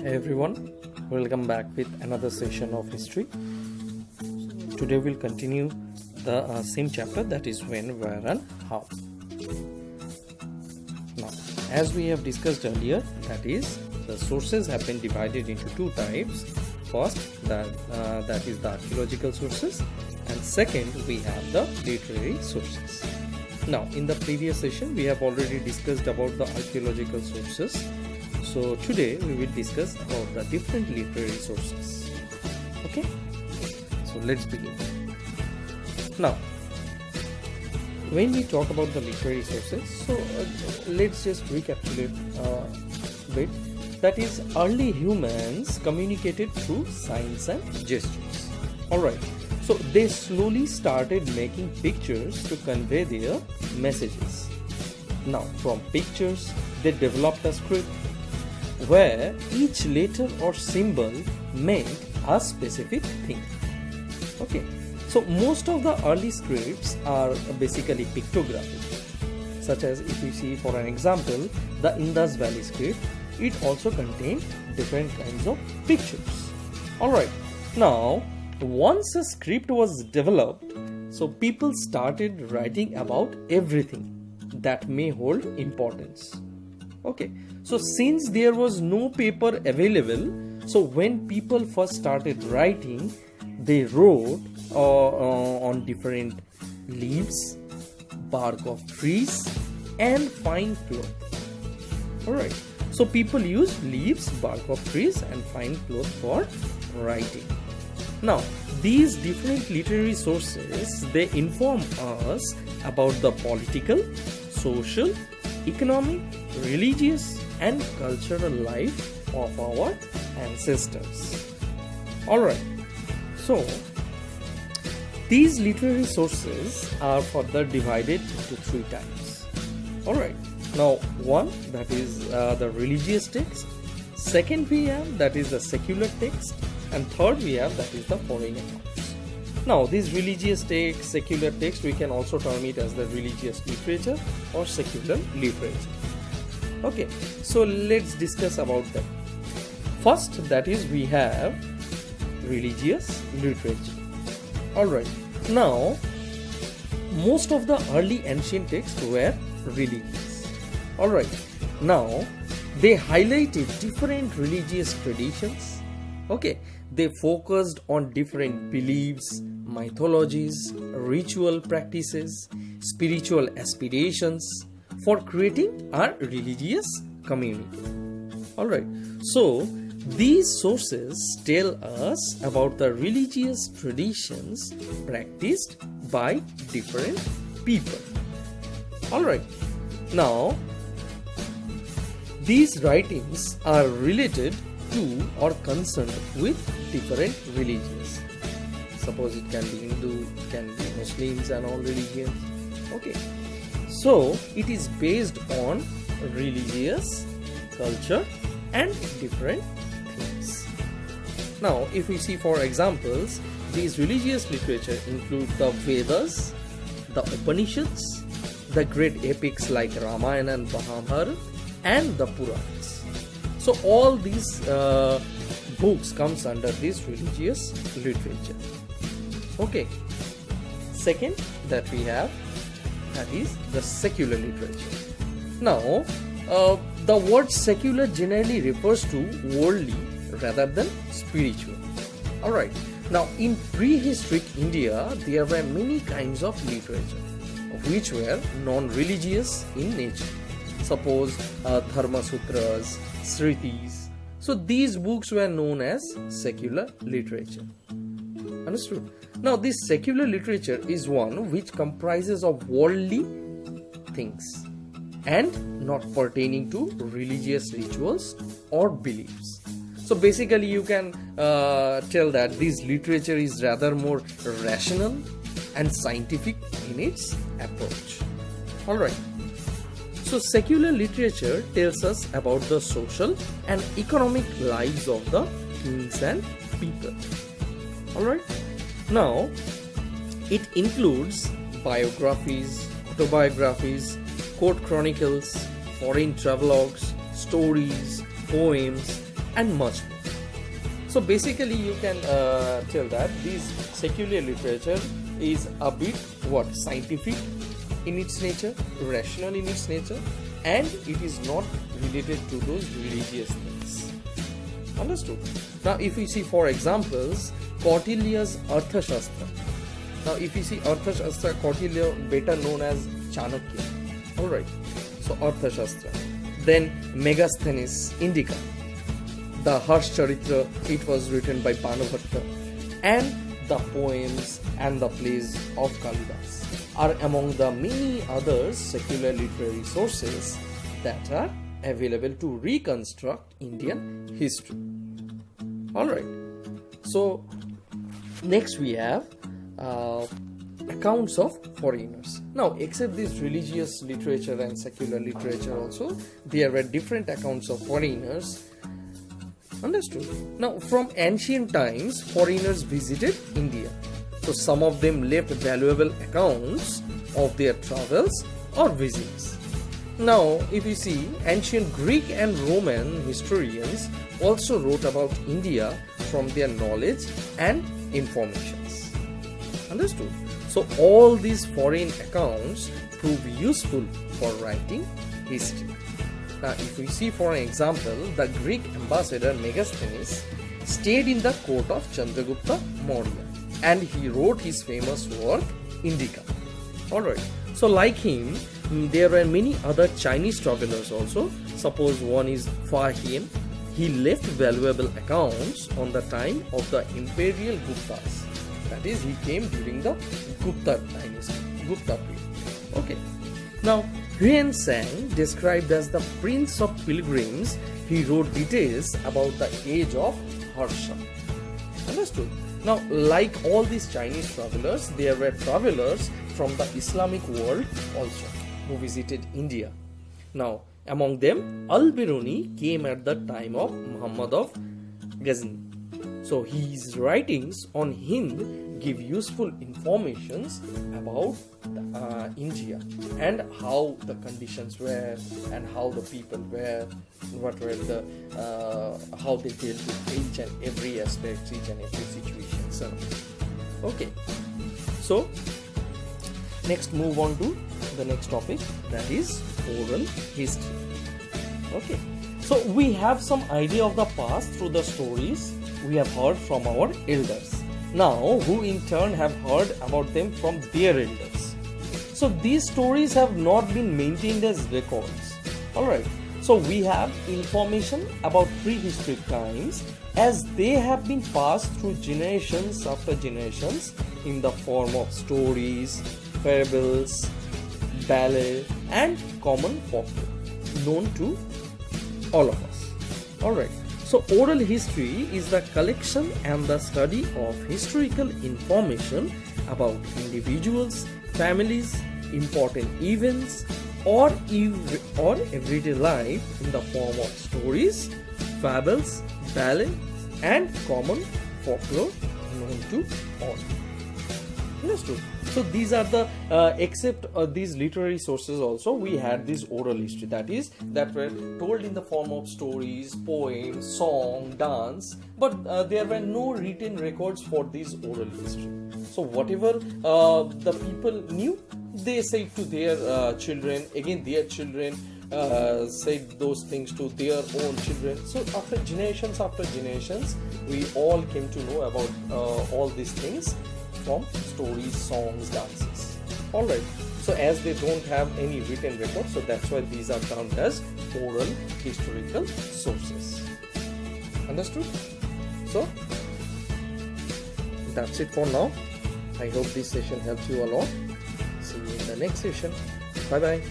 Hey everyone, welcome back with another session of history. Today we'll continue the same chapter, that is when, where and how. Now, as we have discussed earlier, that is the sources have been divided into two types. First, that is the archaeological sources, and second we have the literary sources. Now, in the previous session we have already discussed about the archaeological sources. So today we will discuss about the different literary sources. Okay, so let's begin. Now, when we talk about the literary sources, so let's just recapitulate a bit. That is, early humans communicated through signs and gestures. Alright, so they slowly started making pictures to convey their messages. Now, from pictures they developed a script where each letter or symbol meant a specific thing. Okay, so most of the early scripts are basically pictographic, such as if you see for an example the Indus Valley script, it also contained different kinds of pictures. Alright, now once a script was developed, so people started writing about everything that may hold importance. Okay, so since there was no paper available, so when people first started writing, they wrote on different leaves, bark of trees and fine cloth. Alright, so people use leaves, bark of trees and fine cloth for writing. Now, these different literary sources, they inform us about the political, social, economic, religious and cultural life of our ancestors. Alright, so these literary sources are further divided into three types. Alright, now one, that is the religious text. Second we have, that is the secular text. And third we have, that is the foreign accounts. Now these religious text, secular text, we can also term it as the religious literature or secular literature. Okay, so let's discuss about them. First, that is we have religious literature. Alright, now most of the early ancient texts were religious. Alright, now they highlighted different religious traditions. Okay, they focused on different beliefs, mythologies, ritual practices, spiritual aspirations for creating a religious community. Alright, so these sources tell us about the religious traditions practiced by different people. Alright, now these writings are related to or concerned with different religions. Suppose it can be Hindu, it can be Muslims and all religions. Okay, so it is based on religious culture and different things. Now if we see for examples, these religious literature include the Vedas, the Upanishads, the great epics like Ramayana and Mahabharata and the Puranas. So all these books comes under this religious literature. Okay, second that we have, that is the secular literature. Now the word secular generally refers to worldly rather than spiritual. Alright, now in prehistoric India there were many kinds of literature which were non-religious in nature. Suppose Dharma Sutras, Smritis. So these books were known as secular literature. Understood? Now this secular literature is one which comprises of worldly things and not pertaining to religious rituals or beliefs. So basically you can tell that this literature is rather more rational and scientific in its approach. Alright, so secular literature tells us about the social and economic lives of the kings and people. Alright, now it includes biographies, autobiographies, court chronicles, foreign travelogues, stories, poems and much more. So basically you can tell that this secular literature is a bit scientific in its nature, rational in its nature, and it is not related to those religious things. Understood? Now if we see for examples, Kautilya's Arthashastra. Now if you see Arthashastra, Kautilya, better known as Chanakya. Alright, so Arthashastra. Then Megasthenes Indica. The Harsh Charitra, it was written by Banabhatta, and the poems and the plays of Kalidas are among the many other secular literary sources that are available to reconstruct Indian history. Alright, so next we have accounts of foreigners. Now, except this religious literature and secular literature also, there were different accounts of foreigners. Understood? Now, from ancient times, foreigners visited India. So, some of them left valuable accounts of their travels or visits. Now, if you see, ancient Greek and Roman historians also wrote about India from their knowledge and informations. Understood? So, all these foreign accounts prove useful for writing history. Now, if we see for an example, the Greek ambassador Megasthenes stayed in the court of Chandragupta Maurya, and he wrote his famous work Indica. Alright, so like him, there were many other Chinese travelers also. Suppose one is Fa Hien. He left valuable accounts on the time of the imperial Guptas. That is, he came during the Gupta dynasty, Gupta period. Okay. Now, Huyen Tsang, described as the Prince of Pilgrims, he wrote details about the age of Harsha. Understood? Now, like all these Chinese travelers, there were travelers from the Islamic world also who visited India. Now, among them, Al-Biruni came at the time of Muhammad of Ghazni. So, his writings on Hind give useful informations about India and how the conditions were and how the people were, what were the how they dealt with each and every aspect, each and every situation. So, okay. So, next move on to the next topic, that is oral history. Okay. So, we have some idea of the past through the stories we have heard from our elders. Now, who in turn have heard about them from their elders. So, these stories have not been maintained as records. Alright, so we have information about prehistoric times as they have been passed through generations after generations in the form of stories, fables, ballad, and common folklore known to all of us. Alright. So, oral history is the collection and the study of historical information about individuals, families, important events, or everyday life in the form of stories, fables, ballads, and common folklore known to all. Understood? So these are the except these literary sources also, we had this oral history, that were told in the form of stories, poems, song, dance, but there were no written records for this oral history. So whatever the people knew, they said to their children, again their children said those things to their own children. So after generations, we all came to know about all these things from stories, songs, dances. Alright, so as they don't have any written records, so that's why these are termed as oral historical sources. Understood? So that's it for now. I hope this session helps you a lot. See you in the next session. Bye bye.